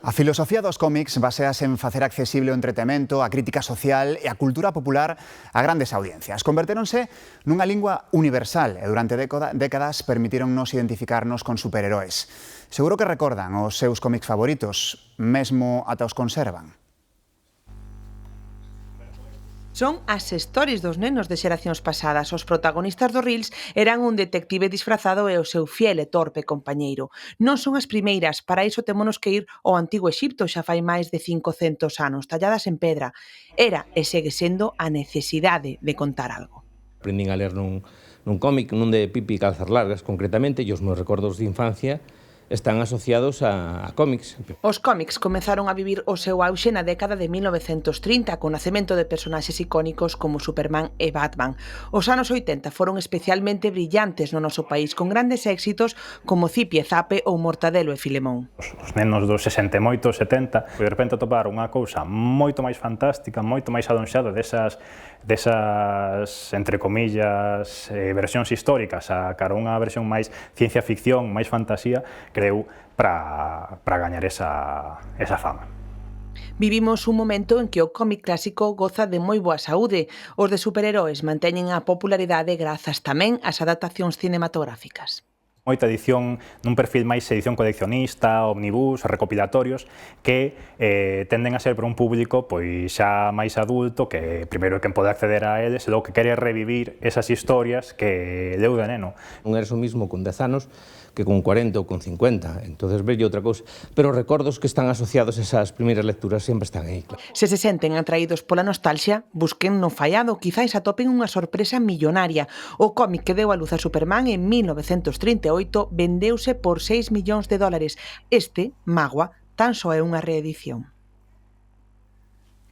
A filosofía dos cómics basease en facer accesible o entretemento, a crítica social e a cultura popular a grandes audiencias. Convertéronse nunha lingua universal e durante décadas permitíronnos identificarnos con superheróis. Seguro que recordan os seus cómics favoritos, mesmo ata os conservan. Son as stories dos nenos de xeracións pasadas. Os protagonistas do Reels eran un detective disfrazado e o seu fiel e torpe compañeiro. Non son as primeiras, para iso témonos que ir ao antigo Exipto xa fai máis de 500 anos, talladas en pedra. Era e segue sendo a necesidade de contar algo. Aprendín a ler nun cómic, nun de Pipi Calzas Largas, concretamente, e os meus recordos de infancia están asociados a cómics. Os cómics comezaron a vivir o seu auxe na década de 1930 co nacemento de personaxes icónicos como Superman e Batman. Os anos 80 foron especialmente brillantes no noso país, con grandes éxitos como Zipi e Zape ou Mortadelo e Filemón. Os nenos dos 68, 70, de repente atoparon unha cousa moito máis fantástica, moito máis adonxada desas entre comillas, versións históricas a cara unha versión máis ciencia ficción, máis fantasía, creu para gañar esa fama. Vivimos un momento en que o cómic clásico goza de moi boa saúde. Os de superheróis manteñen a popularidade grazas tamén ás adaptacións cinematográficas. Moita edición nun perfil máis edición coleccionista, omnibus, recopilatorios, que tenden a ser para un público pois xa máis adulto, que primeiro é quen pode acceder a eles, e logo que quere revivir esas historias que leu de neno. Non eres o mismo con 10 anos que con 40 ou con 50, entonces velle outra cousa. Pero os recordos que están asociados a esas primeiras lecturas sempre están aí. Se senten atraídos pola nostalgia, busquen no fallado, quizáis atopen unha sorpresa millonaria. O cómic que deu a luz a Superman en 1938 vendeuse por $6 millóns. Este, Mágoa, tan só é unha reedición.